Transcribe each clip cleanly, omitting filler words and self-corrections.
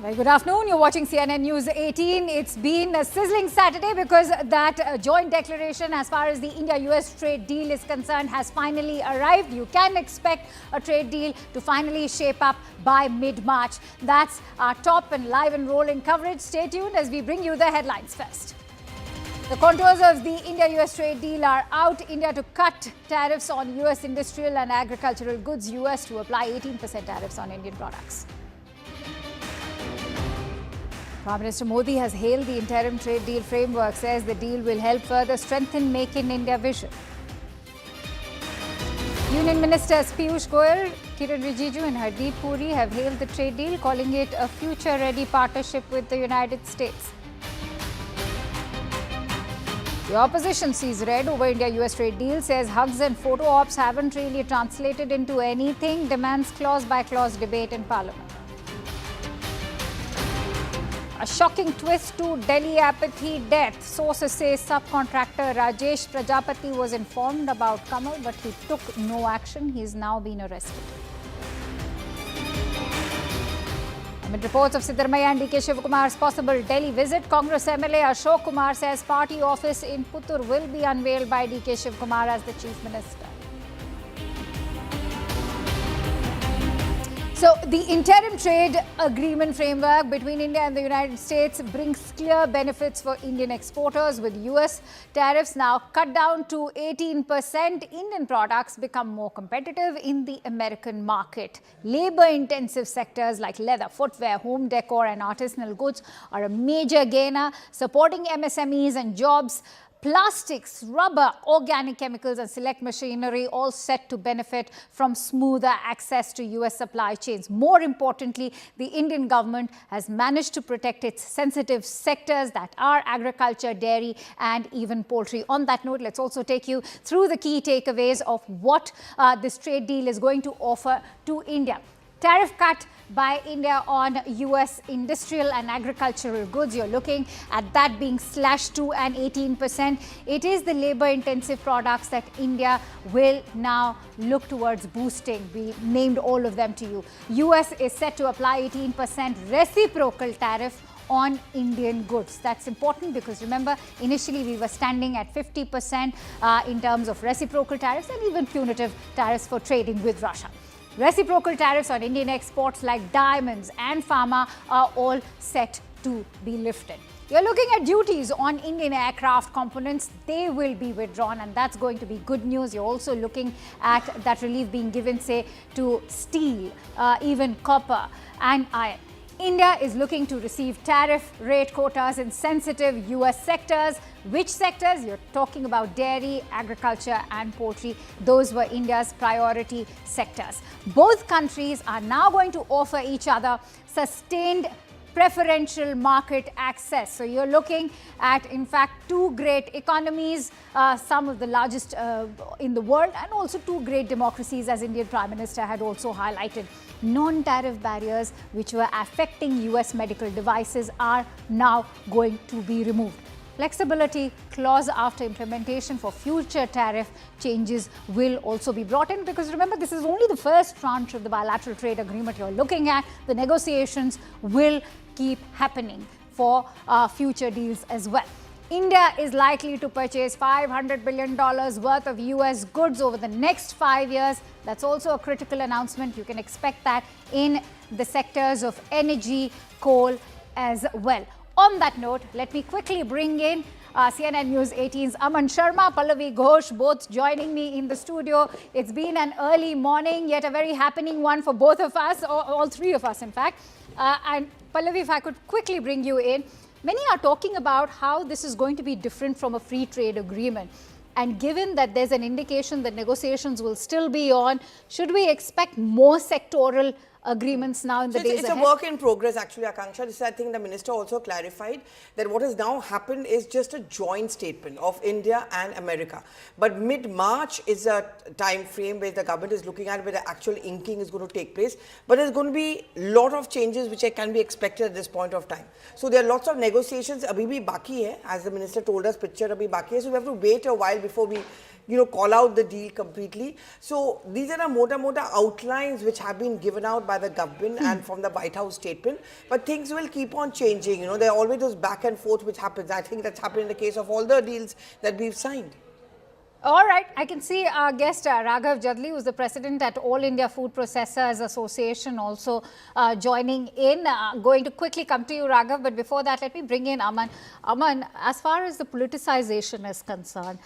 Very good afternoon. You're watching CNN News 18. It's been a sizzling Saturday because that joint declaration as far as the India-US trade deal is concerned has finally arrived. You can expect a trade deal to finally shape up by mid-March. That's our top and live and rolling coverage. Stay tuned as we bring you the headlines first. The contours of the India-US trade deal are out. India to cut tariffs on US industrial and agricultural goods. US to apply 18% tariffs on Indian products. Prime Minister Modi has hailed the interim trade deal framework, says the deal will help further strengthen Make in India vision. Union Ministers Piyush Goyal, Kiran Rijiju and Hardeep Puri have hailed the trade deal, calling it a future-ready partnership with the United States. The opposition sees red over India-US trade deal, says hugs and photo ops haven't really translated into anything, demands clause-by-clause debate in Parliament. A shocking twist to Delhi apathy death. Sources say subcontractor Rajesh Prajapati was informed about Kamal, but he took no action. He is now been arrested. Amid reports of Siddaramaiah and DK Shivakumar's possible Delhi visit, Congress MLA Ashok Kumar says party office in Puttur will be unveiled by DK Shivakumar as the Chief Minister. So, the interim trade agreement framework between India and the United States brings clear benefits for Indian exporters. With US tariffs now cut down to 18%, Indian products become more competitive in the American market. Labor-intensive sectors like leather, footwear, home decor and artisanal goods are a major gainer, supporting MSMEs and jobs. Plastics, rubber, organic chemicals and select machinery all set to benefit from smoother access to US supply chains. More importantly, the Indian government has managed to protect its sensitive sectors that are agriculture, dairy and even poultry. On that note, let's also take you through the key takeaways of what this trade deal is going to offer to India. Tariff cut by India on US industrial and agricultural goods. You're looking at that being slashed to an 18%. It is the labor-intensive products that India will now look towards boosting. We named all of them to you. US is set to apply 18% reciprocal tariff on Indian goods. That's important because remember, initially we were standing at 50% in terms of reciprocal tariffs and even punitive tariffs for trading with Russia. Reciprocal tariffs on Indian exports like diamonds and pharma are all set to be lifted. You're looking at duties on Indian aircraft components. They will be withdrawn and that's going to be good news. You're also looking at that relief being given, say, to steel, even copper and iron. India is looking to receive tariff rate quotas in sensitive US sectors. Which sectors? You're talking about dairy, agriculture and poultry. Those were India's priority sectors. Both countries are now going to offer each other sustained preferential market access. So you're looking at, in fact, two great economies, some of the largest in the world, and also two great democracies, as Indian Prime Minister had also highlighted. Non-tariff barriers which were affecting US medical devices are now going to be removed. Flexibility clause after implementation for future tariff changes will also be brought in, because remember, this is only the first tranche of the bilateral trade agreement you're looking at. The negotiations will keep happening for future deals as well. India is likely to purchase $500 billion worth of US goods over the next 5 years. That's also a critical announcement. You can expect that in the sectors of energy, coal as well. On that note, let me quickly bring in CNN News 18's Aman Sharma, Pallavi Ghosh, both joining me in the studio. It's been an early morning, yet a very happening one for both of us, or all three of us in fact. And Pallavi, if I could quickly bring you in. Many are talking about how this is going to be different from a free trade agreement. And given that there's an indication that negotiations will still be on, should we expect more sectoral agreements now in the days ahead? It's a work in progress actually, Akanksha. This, I think the minister also clarified that what has now happened is just a joint statement of India and America. But mid-March is a time frame where the government is looking at where the actual inking is going to take place. But there's going to be a lot of changes which can be expected at this point of time. So there are lots of negotiations. Abhi bhi baki hai, as the minister told us, picture abhi baki hai. So we have to wait a while before we call out the deal completely. So these are the mota outlines which have been given out by the government and from the White House statement. But things will keep on changing. There are always those back and forth which happens. I think that's happened in the case of all the deals that we've signed. All right, I can see our guest Raghav Jadli, who's the president at All India Food Processors Association, also joining in. Going to quickly come to you, Raghav, but before that, let me bring in Aman. Aman, as far as the politicization is concerned,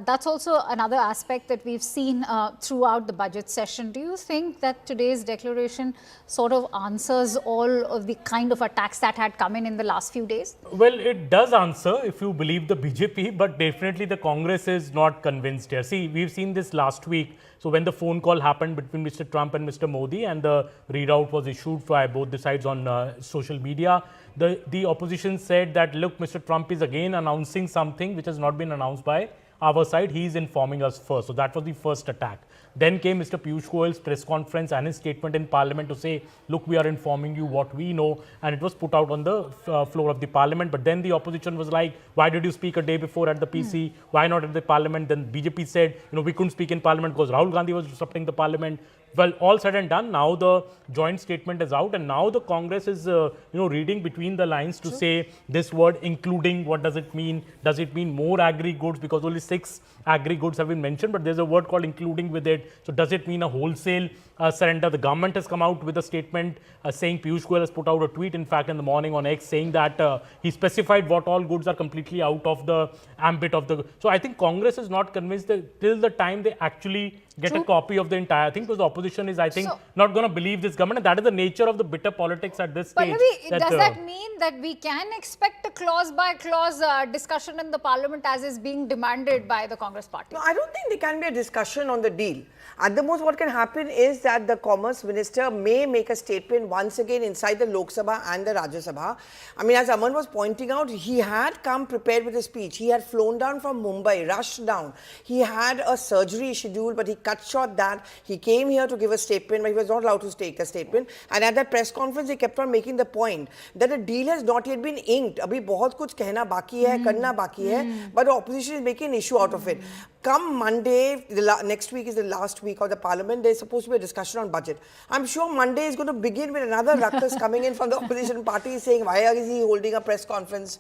that's also another aspect that we've seen throughout the budget session. Do you think that today's declaration sort of answers all of the kind of attacks that had come in the last few days? Well, it does answer if you believe the BJP, but definitely the Congress is not convinced here. See, we've seen this last week. So when the phone call happened between Mr. Trump and Mr. Modi and the readout was issued by both the sides on social media, the opposition said that, look, Mr. Trump is again announcing something which has not been announced by our side. He is informing us first. So that was the first attack. Then came Mr. Piyush Goyal's press conference and his statement in Parliament to say, look, we are informing you what we know. And it was put out on the floor of the Parliament. But then the opposition was like, why did you speak a day before at the PC? Why not at the Parliament? Then BJP said, we couldn't speak in Parliament because Rahul Gandhi was disrupting the Parliament. Well, all said and done, now the joint statement is out and now the Congress is, reading between the lines to say this word including, what does it mean? Does it mean more agri-goods? Because only 6 agri-goods have been mentioned, but there's a word called including with it. So does it mean a wholesale surrender? The government has come out with a statement saying, Piyush Goyal has put out a tweet, in fact, in the morning on X saying that he specified what all goods are completely out of the ambit of the... So I think Congress is not convinced that till the time they actually get a copy of the entire thing, because the opposition is, I think, not going to believe this government. And that is the nature of the bitter politics at this stage. But does that mean that we can expect a clause-by-clause discussion in the Parliament as is being demanded by the Congress party? No, I don't think there can be a discussion on the deal. At the most, what can happen is that the Commerce Minister may make a statement once again inside the Lok Sabha and the Rajya Sabha. I mean, as Aman was pointing out, he had come prepared with a speech. He had flown down from Mumbai, rushed down. He had a surgery scheduled, but he cut short that. He came here to give a statement, but he was not allowed to take a statement. And at that press conference, he kept on making the point that the deal has not yet been inked. Abhi bahut kuch कहना बाकी है, करना बाकी है, but the opposition is making an issue out of it. Come Monday, next week is the last week of the Parliament, there's supposed to be a discussion on budget. I'm sure Monday is going to begin with another ruckus coming in from the opposition party saying, why is he holding a press conference?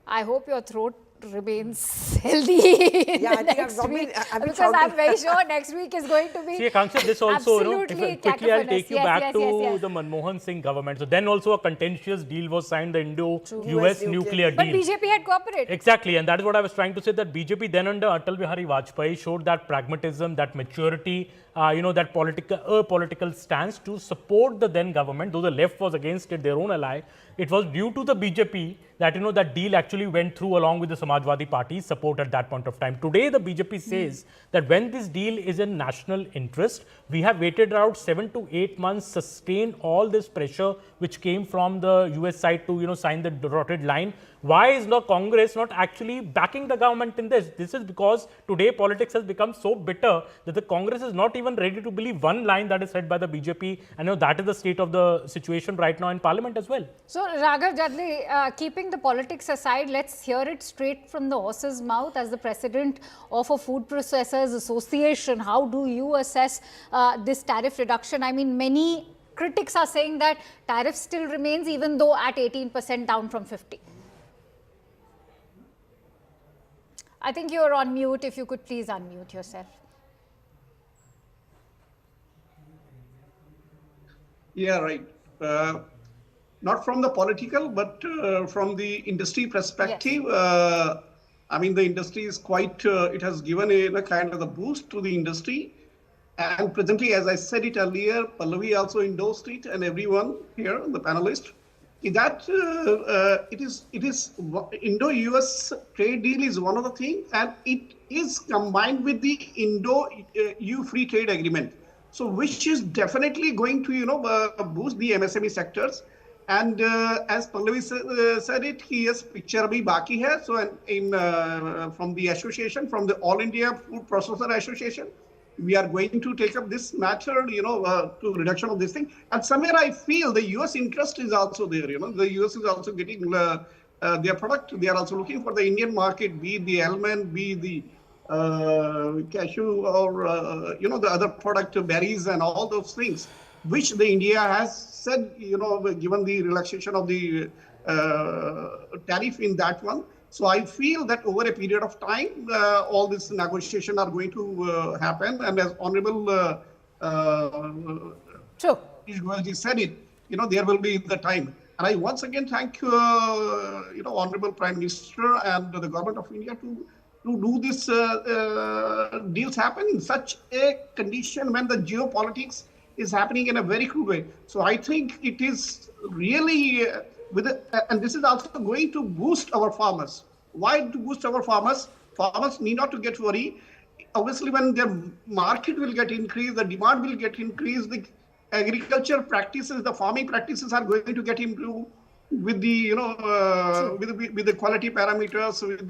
I hope your throat remains healthy. Yeah, I think because I'm very sure next week is going to be. See, Akanksha, this also, if quickly I'll take you back to the Manmohan Singh government. So then also a contentious deal was signed, the Indo-US nuclear deal. But BJP had cooperated. Exactly, and that is what I was trying to say, that BJP then under Atal Bihari Vajpayee showed that pragmatism, that maturity, that political stance to support the then government, though the left was against it, their own ally. It was due to the BJP that, that deal actually went through along with the Samajwadi Party's support at that point of time. Today, the BJP says that when this deal is in national interest, we have waited around 7 to 8 months, sustained all this pressure which came from the US side to, sign the dotted line. Why is the Congress not actually backing the government in this? This is because today politics has become so bitter that the Congress is not even ready to believe one line that is said by the BJP. And that is the state of the situation right now in Parliament as well. So, Raghav Jadli, keeping the politics aside, let's hear it straight from the horse's mouth. As the president of a food processors association, how do you assess this tariff reduction? I mean, many critics are saying that tariff still remains, even though at 18% down from 50%. I think you're on mute. If you could please unmute yourself. Yeah, right. Not from the political, but from the industry perspective. Yes. I mean, the industry is quite, it has given a kind of the boost to the industry. And presently, as I said it earlier, Pallavi also endorsed it, and everyone here, the panelists, that it is Indo-US trade deal is one of the things, and it is combined with the Indo-EU free trade agreement. So which is definitely going to, boost the MSME sectors. And as Pallavi said it, he has picture bhi baki hai. So from the association, from the All India Food Processor Association, we are going to take up this matter, to reduction of this thing. And somewhere I feel the US interest is also there, the US is also getting their product. They are also looking for the Indian market, be the almond, be the cashew or the other product, berries and all those things, which the India has said, given the relaxation of the tariff in that one. So I feel that over a period of time, all this negotiation are going to happen. And as Honorable True. He said it, there will be the time. And I once again thank, Honorable Prime Minister and the Government of India to do this deals happen in such a condition when the geopolitics is happening in a very crude way. So I think it is really and this is also going to boost our farmers. Why to boost our farmers? Farmers need not to get worried. Obviously, when their market will get increased, the demand will get increased, the agriculture practices, the farming practices are going to get improved with the, with the quality parameters, with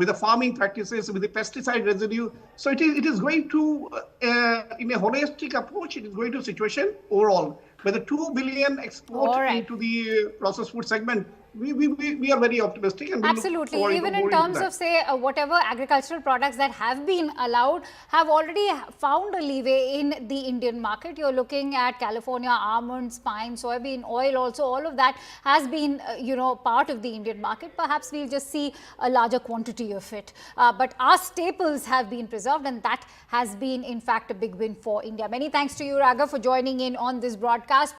the farming practices, with the pesticide residue. So it is going to, in a holistic approach, it is going to situation overall. With the 2 billion export into the processed food segment, we are very optimistic. And absolutely. Even in terms of, say, whatever agricultural products that have been allowed have already found a leeway in the Indian market. You're looking at California almonds, pine, soybean oil also. All of that has been, part of the Indian market. Perhaps we'll just see a larger quantity of it. But our staples have been preserved, and that has been, in fact, a big win for India. Many thanks to you, Raghav, for joining in on this broadcast.